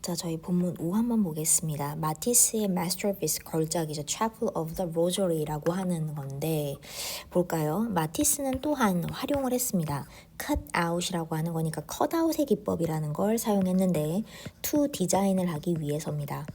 자, 저희 본문 5 한번 보겠습니다. 마티스의 masterpiece 걸작이죠. Chapel of the Rosary라고 하는 건데 볼까요? 마티스는 또한 활용을 했습니다. cut out이라고 하는 거니까 cut out의 기법이라는 걸 사용했는데 to 디자인을 하기 위해서입니다.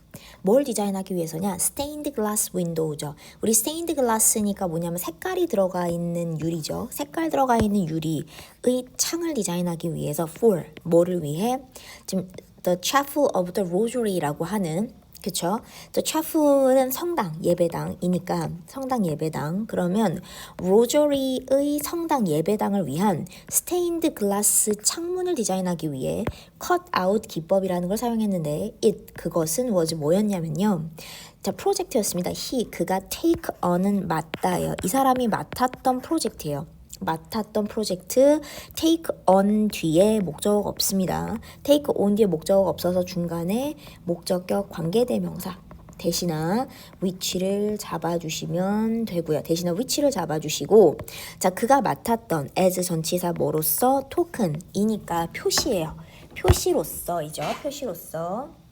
뭘 디자인하기 위해서냐? stained glass window죠. 우리 stained glass니까 뭐냐면 색깔이 들어가 있는 유리죠. 색깔 들어가 있는 유리의 창을 디자인하기 위해서 for 뭐를 위해? 지금 The Chapel of the Rosary라고 하는 그쵸? The chapel은 성당, 예배당이니까 성당 예배당 그러면 로저리의 성당 예배당을 위한 스테인드 글라스 창문을 디자인하기 위해 cut out 기법이라는 걸 사용했는데 그것은 뭐였냐면요. 자, 프로젝트였습니다. 그가 take on은 맡다예요. 이 사람이 맡았던 프로젝트예요. 맡았던 프로젝트 take on 뒤에 목적 없습니다. take on 뒤에 목적 없어서 중간에 목적격 관계대명사 대신나 which를 잡아주시면 되고요. 대신나 which를 잡아주시고 자 그가 맡았던 as 전치사 뭐로서 token이니까 표시예요. 표시로서이죠. 표시로서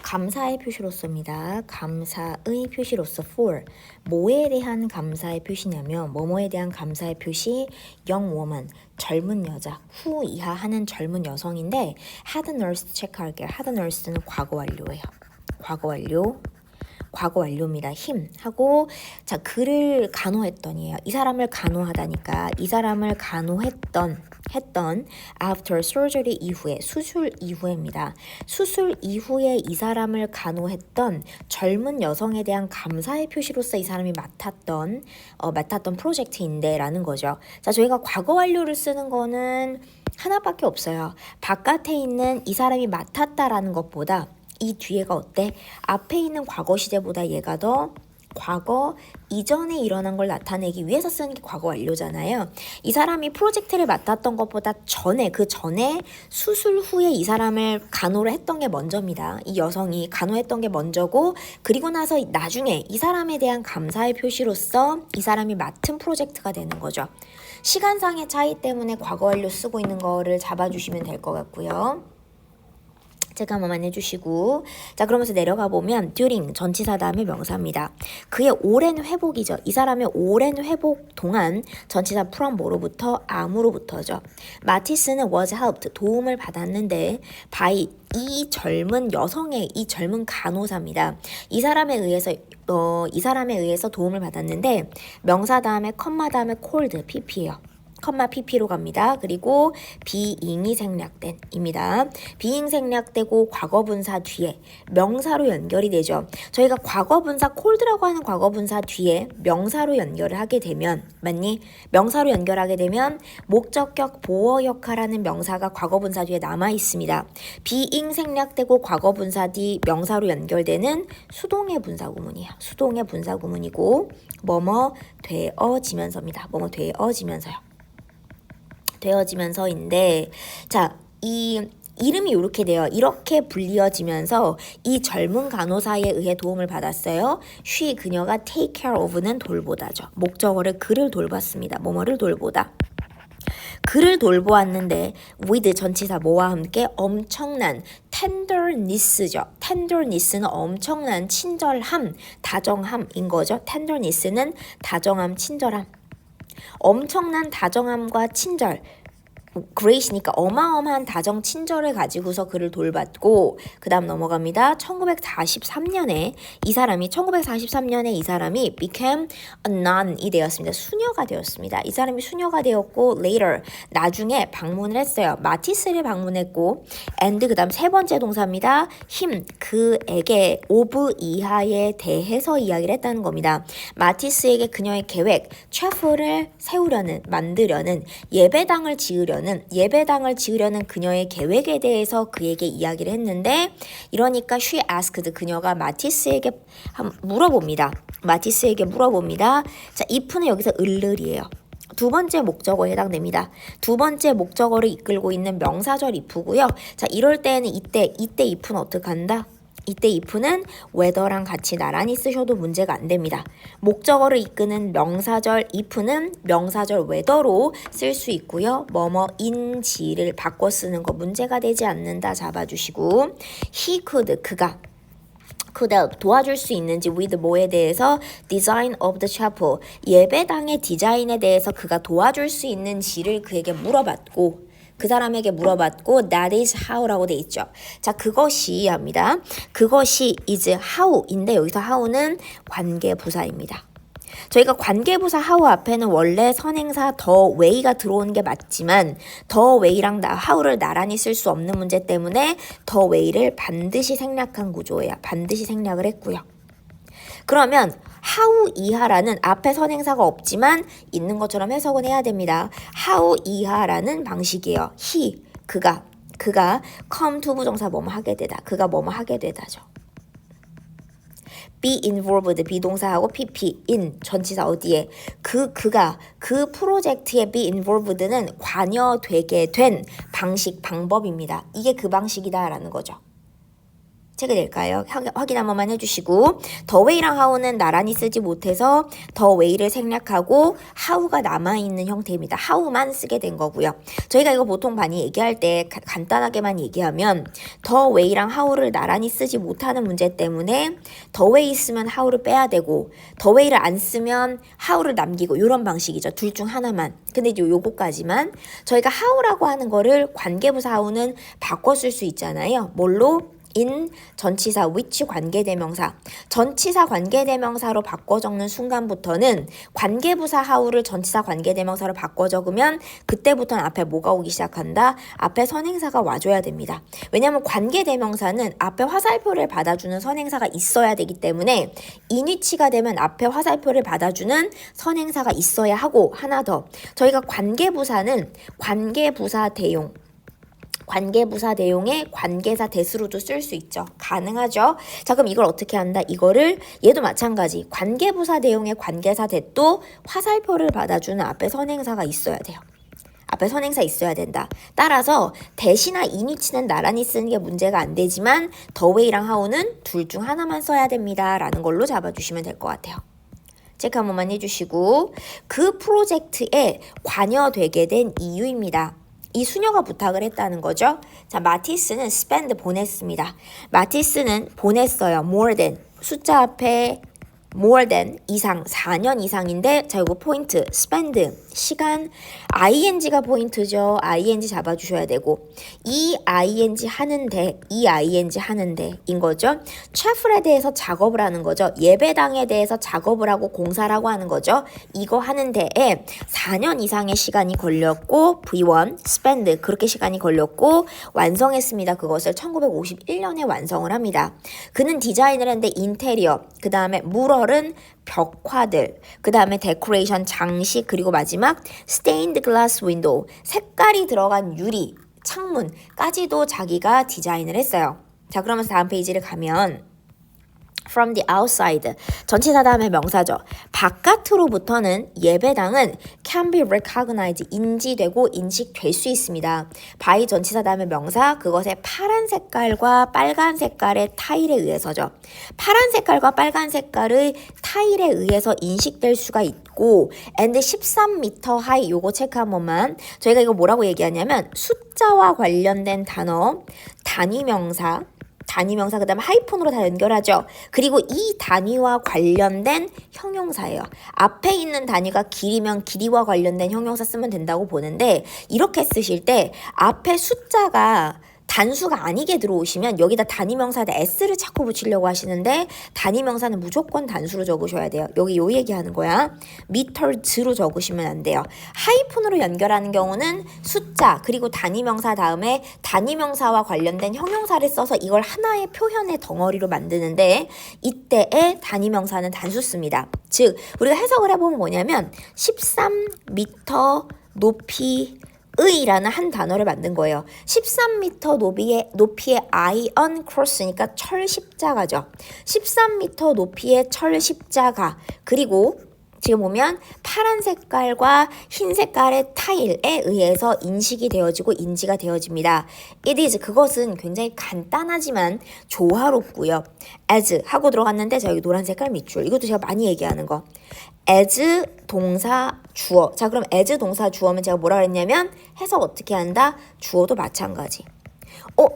감사의 표시로서입니다. 감사의 표시로서 for 뭐에 대한 감사의 표시냐면 뭐뭐에 대한 감사의 표시 young woman 젊은 여자 who 이하 하는 젊은 여성인데 had nursed 체크할게요. had nursed는 과거 완료예요. 과거 완료입니다. 힘 하고 자 그를 간호했더니에요. 이 사람을 간호하다니까 이 사람을 간호했던 after surgery 이후에 수술 이후에입니다. 수술 이후에 이 사람을 간호했던 젊은 여성에 대한 감사의 표시로서 이 사람이 맡았던 프로젝트인데 라는 거죠. 자 저희가 과거 완료를 쓰는 거는 하나밖에 없어요. 바깥에 있는 이 사람이 맡았다라는 것보다 이 뒤에가 어때? 앞에 있는 과거 시제보다 얘가 더 과거 이전에 일어난 걸 나타내기 위해서 쓰는 게 과거 완료잖아요. 이 사람이 프로젝트를 맡았던 것보다 그 전에 수술 후에 이 사람을 간호를 했던 게 먼저입니다. 이 여성이 간호했던 게 먼저고 그리고 나서 나중에 이 사람에 대한 감사의 표시로서 이 사람이 맡은 프로젝트가 되는 거죠. 시간상의 차이 때문에 과거 완료 쓰고 있는 거를 잡아주시면 될 것 같고요. 제가 한번만 해주시고 자 그러면서 내려가 보면 during 전치사 다음에 명사입니다. 그의 오랜 회복이죠. 이 사람의 오랜 회복 동안 전치사 from 뭐로부터 암으로부터죠. 마티스는 was helped 도움을 받았는데 by 이 젊은 여성의 이 젊은 간호사입니다. 이 사람에 의해서 도움을 받았는데 명사 다음에 컴마 다음에 cold pp예요. 컴마 pp로 갑니다. 그리고 being이 생략된 입니다. being 생략되고 과거분사 뒤에 명사로 연결이 되죠. 저희가 과거분사 could라고 하는 과거분사 뒤에 명사로 연결을 하게 되면 맞니? 명사로 연결하게 되면 목적격 보어 역할하는 명사가 과거분사 뒤에 남아 있습니다. being 생략되고 과거분사 뒤 명사로 연결되는 수동의 분사구문이에요. 수동의 분사구문이고 뭐뭐 되어지면서입니다. 뭐뭐 되어지면서요. 되어지면서인데 자, 이 이름이 이렇게 돼요. 이렇게 불리어지면서 이 젊은 간호사에 의해 도움을 받았어요. she 그녀가 take care of는 돌보다죠. 목적어를 그를 돌봤습니다. 뭐뭐를 돌보다. 그를 돌보았는데 with 전치사 뭐와 함께 엄청난 tenderness죠. tenderness는 엄청난 친절함, 다정함인 거죠. tenderness는 다정함, 친절함. 엄청난 다정함과 친절. great이니까 어마어마한 다정 친절을 가지고서 그를 돌봤고 그 다음 넘어갑니다. 1943년에 이 사람이 became a nun이 되었습니다. 수녀가 되었습니다. 이 사람이 수녀가 되었고 later 나중에 방문을 했어요. 마티스를 방문했고 and 그 다음 세 번째 동사입니다. him 그에게 of 이하에 대해서 이야기를 했다는 겁니다. 마티스에게 그녀의 계획 차프를 세우려는 만들려는 예배당을 지으려는 그녀의 계획에 대해서 그에게 이야기를 했는데 이러니까 she asked 그녀가 마티스에게 물어봅니다. 자, if는 여기서 을을이에요. 두 번째 목적어에 해당됩니다. 두 번째 목적어를 이끌고 있는 명사절 if고요. 자, 이럴 때는 이때 if는 어떻게 한다? 이때 if는 whether랑 같이 나란히 쓰셔도 문제가 안 됩니다. 목적어를 이끄는 명사절 if는 명사절 whether로 쓸 수 있고요. 뭐뭐인지를 바꿔 쓰는 거 문제가 되지 않는다 잡아주시고 he could 그가 도와줄 수 있는지 with 뭐에 대해서 design of the chapel 예배당의 디자인에 대해서 그가 도와줄 수 있는지를 그에게 물어봤고 그 사람에게 물어봤고 that is how라고 돼 있죠. 자, 그것이 합니다. 그것이 is how인데 여기서 how는 관계부사입니다. 저희가 관계부사 how 앞에는 원래 선행사 the way가 들어오는 게 맞지만 the way랑 how를 나란히 쓸 수 없는 문제 때문에 the way를 반드시 생략한 구조예요. 반드시 생략을 했고요. 그러면 how 이하라는 앞에 선행사가 없지만 있는 것처럼 해석은 해야 됩니다. how 이하라는 방식이에요. he, 그가 come to 부정사 뭐뭐 하게 되다. 그가 뭐뭐 하게 되다죠. be involved 비동사하고 pp in 전치사 어디에 그가 그 프로젝트에 be involved는 관여되게 된 방식 방법입니다. 이게 그 방식이다라는 거죠. 체크될까요? 확인 한 번만 해주시고 the way랑 how는 나란히 쓰지 못해서 the way를 생략하고 how가 남아있는 형태입니다. how만 쓰게 된 거고요. 저희가 이거 보통 많이 얘기할 때 간단하게만 얘기하면 the way랑 how를 나란히 쓰지 못하는 문제 때문에 the way 쓰면 how를 빼야 되고 the way를 안 쓰면 how를 남기고 이런 방식이죠. 둘 중 하나만. 근데 이제 요거까지만 저희가 how라고 하는 거를 관계부사 how는 바꿔 쓸 수 있잖아요. 뭘로? in 전치사 which 관계대명사 전치사 관계대명사로 바꿔 적는 순간부터는 관계부사 how를 전치사 관계대명사로 바꿔 적으면 그때부터는 앞에 뭐가 오기 시작한다? 앞에 선행사가 와줘야 됩니다. 왜냐하면 관계대명사는 앞에 화살표를 받아주는 선행사가 있어야 되기 때문에 인위치가 되면 앞에 화살표를 받아주는 선행사가 있어야 하고 하나 더 저희가 관계부사는 관계부사 대용 관계부사 대용의 관계사 대수로도 쓸 수 있죠. 가능하죠. 자, 그럼 이걸 어떻게 한다? 이거를 얘도 마찬가지. 관계부사 대용의 관계사 대도 화살표를 받아주는 앞에 선행사가 있어야 돼요. 앞에 선행사 있어야 된다. 따라서 대시나 인위치는 나란히 쓰는 게 문제가 안 되지만 the way랑 how는 둘 중 하나만 써야 됩니다. 라는 걸로 잡아주시면 될 것 같아요. 체크 한 번만 해주시고 그 프로젝트에 관여되게 된 이유입니다. 이 수녀가 부탁을 했다는 거죠. 자, 마티스는 spend 보냈습니다. 마티스는 보냈어요. more than 숫자 앞에 more than 이상 4년 이상인데 자 요거 포인트 spend 시간 ing가 포인트죠. ing 잡아주셔야 되고 이 ing 하는데 이 ing 하는데 인 거죠. travel에 대해서 작업을 하는 거죠. 예배당에 대해서 작업을 하고 공사를 하고 하는 거죠. 이거 하는 데에 4년 이상의 시간이 걸렸고 V1 spend 그렇게 시간이 걸렸고 완성했습니다. 그것을 1951년에 완성을 합니다. 그는 디자인을 했는데 인테리어 그 다음에 물얼은 벽화들, 그 다음에 데코레이션 장식 그리고 마지막 stained glass window 색깔이 들어간 유리 창문까지도 자기가 디자인을 했어요. 자 그러면서 다음 페이지를 가면 from the outside 전치사 다음에 명사죠. 바깥으로부터는 예배당은 can be recognized 인지되고 인식될 수 있습니다. by 전치사 다음에 명사 그것의 파란 색깔과 빨간 색깔의 타일에 의해서죠. 파란 색깔과 빨간 색깔의 타일에 의해서 인식될 수가 있고 and 13m high 요거 체크 한 번만 저희가 이거 뭐라고 얘기하냐면 숫자와 관련된 단어 단위명사 그 다음에 하이폰으로 다 연결하죠. 그리고 이 단위와 관련된 형용사예요. 앞에 있는 단위가 길이면 길이와 관련된 형용사 쓰면 된다고 보는데 이렇게 쓰실 때 앞에 숫자가 단수가 아니게 들어오시면 여기다 단위명사에다 s를 자꾸 붙이려고 하시는데 단위명사는 무조건 단수로 적으셔야 돼요. 여기 요 얘기하는 거야. meters로 적으시면 안 돼요. 하이폰으로 연결하는 경우는 숫자 그리고 단위명사 다음에 단위명사와 관련된 형용사를 써서 이걸 하나의 표현의 덩어리로 만드는데 이때의 단위명사는 단수 씁니다. 즉 우리가 해석을 해보면 뭐냐면 13m 높이 의라는 한 단어를 만든 거예요. 13m 높이의 iron cross니까 철 십자가죠. 13m 높이의 철 십자가 그리고 지금 보면 파란 색깔과 흰 색깔의 타일에 의해서 인식이 되어지고 인지가 되어집니다. It is 그것은 굉장히 간단하지만 조화롭고요. as 하고 들어갔는데 자 여기 노란 색깔 밑줄 이것도 제가 많이 얘기하는 거. as 동사 주어 자 그럼 as 동사 주어면 제가 뭐라 그랬냐면 해석 어떻게 한다? 주어도 마찬가지.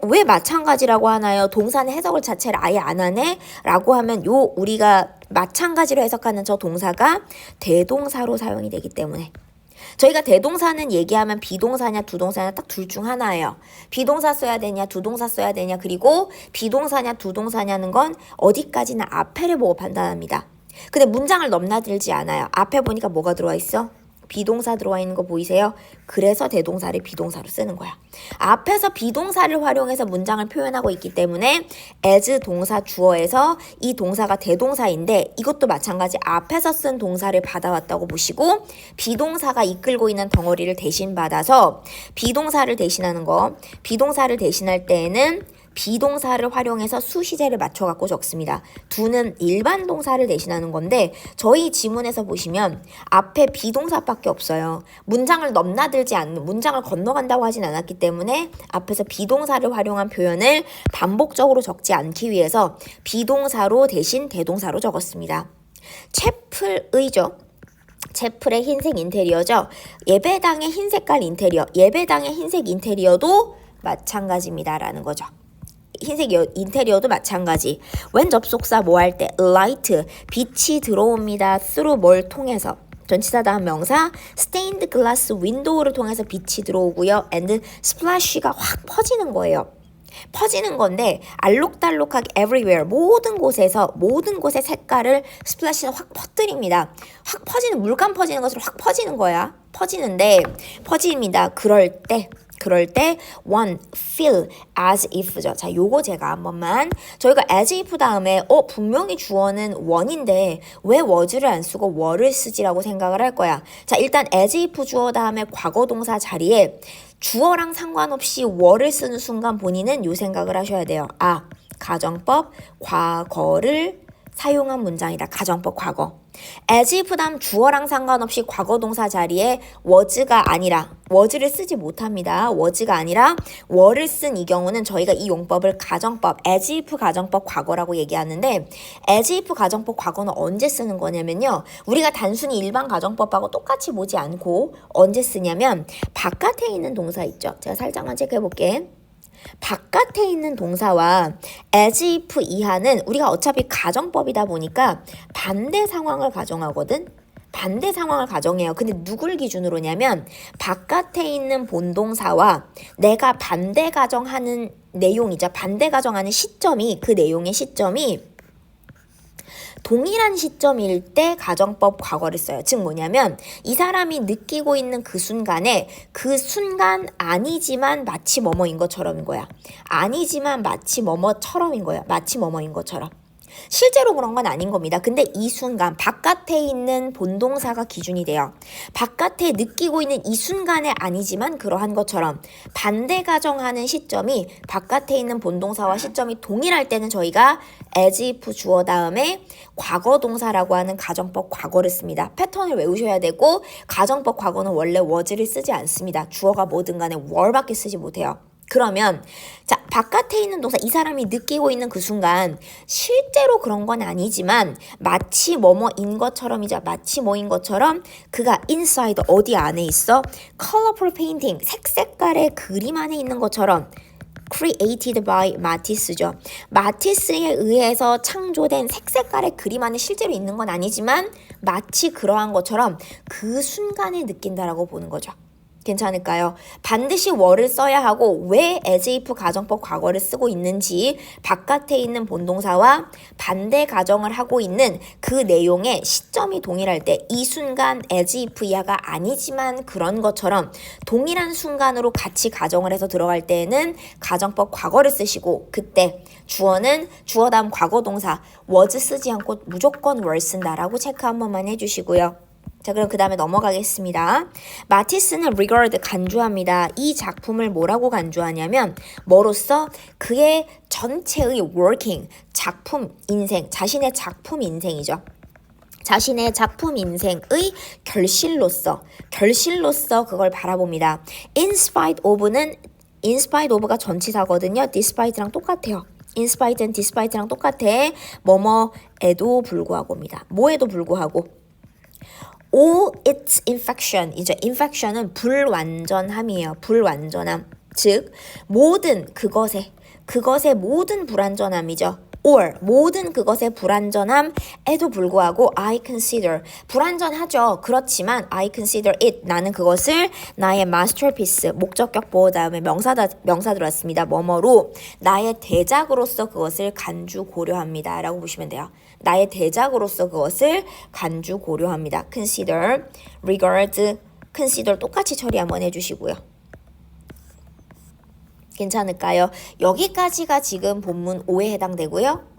왜 마찬가지라고 하나요? 동사는 해석을 자체를 아예 안 하네? 라고 하면 우리가 마찬가지로 해석하는 저 동사가 대동사로 사용이 되기 때문에 저희가 대동사는 얘기하면 비동사냐 두동사냐 딱 둘 중 하나예요. 비동사 써야 되냐 두동사 써야 되냐 그리고 비동사냐 두동사냐는 건 어디까지나 앞에를 보고 판단합니다. 근데 문장을 넘나들지 않아요. 앞에 보니까 뭐가 들어와 있어? 비동사 들어와 있는 거 보이세요? 그래서 대동사를 비동사로 쓰는 거야. 앞에서 비동사를 활용해서 문장을 표현하고 있기 때문에 as 동사 주어에서 이 동사가 대동사인데 이것도 마찬가지 앞에서 쓴 동사를 받아왔다고 보시고 비동사가 이끌고 있는 덩어리를 대신 받아서 비동사를 대신하는 거 비동사를 대신할 때에는 비동사를 활용해서 수시제를 맞춰갖고 적습니다. 두는 일반 동사를 대신하는 건데 저희 지문에서 보시면 앞에 비동사밖에 없어요. 문장을 넘나들지 않는 문장을 건너간다고 하진 않았기 때문에 앞에서 비동사를 활용한 표현을 반복적으로 적지 않기 위해서 비동사로 대신 대동사로 적었습니다. 채플의죠. 채플의 흰색 인테리어죠. 예배당의 흰 색깔 인테리어 예배당의 흰색 인테리어도 마찬가지입니다라는 거죠. 흰색 인테리어도 마찬가지. 웬 접속사 뭐 할 때 light 빛이 들어옵니다. through 뭘 통해서 전치사 다음 명사 stained glass window를 통해서 빛이 들어오고요. and splash가 확 퍼지는 거예요. 퍼지는 건데 알록달록하게 everywhere 모든 곳의 색깔을 스플래시는 확 퍼뜨립니다. 확 퍼지는 물감 퍼지는 것으로 확 퍼지는 거야. 퍼집니다. 그럴 때 one feel as if죠. 자, 요거 제가 한 번만 저희가 as if 다음에 분명히 주어는 one인데 왜 was를 안 쓰고 were를 쓰지라고 생각을 할 거야. 자, 일단 as if 주어 다음에 과거 동사 자리에 주어랑 상관없이 were를 쓰는 순간 본인은 요 생각을 하셔야 돼요. 가정법 과거를 사용한 문장이다. 가정법 과거. as if 다음 주어랑 상관없이 과거 동사 자리에 was가 아니라 was를 쓰지 못합니다. was가 아니라 were를 쓴 이 경우는 저희가 이 용법을 가정법 as if 가정법 과거라고 얘기하는데 as if 가정법 과거는 언제 쓰는 거냐면요. 우리가 단순히 일반 가정법하고 똑같이 보지 않고 언제 쓰냐면 바깥에 있는 동사 있죠. 제가 살짝만 체크해 볼게. 바깥에 있는 동사와 as if 이하는 우리가 어차피 가정법이다 보니까 반대 상황을 가정하거든. 반대 상황을 가정해요. 근데 누굴 기준으로냐면 바깥에 있는 본동사와 내가 반대 가정하는 내용이죠. 반대 가정하는 시점이 그 내용의 시점이 동일한 시점일 때 가정법 과거를 써요. 즉 뭐냐면 이 사람이 느끼고 있는 그 순간에 그 순간 아니지만 마치 뭐뭐인 것처럼인 거야. 아니지만 마치 뭐뭐처럼인 거야. 마치 뭐뭐인 것처럼. 실제로 그런 건 아닌 겁니다. 근데 이 순간 바깥에 있는 본동사가 기준이 돼요. 바깥에 느끼고 있는 이 순간에 아니지만 그러한 것처럼 반대 가정하는 시점이 바깥에 있는 본동사와 시점이 동일할 때는 저희가 as if 주어 다음에 과거 동사라고 하는 가정법 과거를 씁니다. 패턴을 외우셔야 되고 가정법 과거는 원래 was를 쓰지 않습니다. 주어가 뭐든 간에 were밖에 쓰지 못해요. 그러면 자 바깥에 있는 동사 이 사람이 느끼고 있는 그 순간 실제로 그런 건 아니지만 마치 뭐뭐인 것처럼이자 마치 뭐인 것처럼 그가 inside 어디 안에 있어? colorful painting 색색깔의 그림 안에 있는 것처럼 created by 마티스죠. 마티스에 의해서 창조된 색색깔의 그림 안에 실제로 있는 건 아니지만 마치 그러한 것처럼 그 순간에 느낀다라고 보는 거죠. 괜찮을까요? 반드시 were를 써야 하고 왜 as if 가정법 과거를 쓰고 있는지 바깥에 있는 본동사와 반대 가정을 하고 있는 그 내용의 시점이 동일할 때 이 순간 as if 이하가 아니지만 그런 것처럼 동일한 순간으로 같이 가정을 해서 들어갈 때에는 가정법 과거를 쓰시고 그때 주어는 주어 다음 과거 동사 was 쓰지 않고 무조건 were 쓴다라고 체크 한 번만 해주시고요. 자, 그럼 그 다음에 넘어가겠습니다. 마티스는 regard 간주합니다. 이 작품을 뭐라고 간주하냐면 뭐로써 그의 전체의 working, 작품 인생, 자신의 작품 인생이죠. 자신의 작품 인생의 결실로서 그걸 바라봅니다. In spite of가 전치사거든요. despite랑 똑같아요. in spite and despite랑 똑같아. 뭐뭐에도 불구하고입니다. 뭐에도 불구하고. all its infection이죠. infection은 불완전함이에요. 불완전함. 즉 모든 그것의 모든 불완전함이죠. or 모든 그것의 불완전함에도 불구하고 I consider 불완전하죠. 그렇지만 I consider it 나는 그것을 나의 masterpiece 목적격 보호 다음에 명사 들어왔습니다. 뭐뭐로 나의 대작으로서 그것을 간주 고려합니다. 라고 보시면 돼요. 나의 대작으로서 그것을 간주 고려합니다. consider, regard, consider 똑같이 처리 한번 해주시고요. 괜찮을까요? 여기까지가 지금 본문 5에 해당되고요.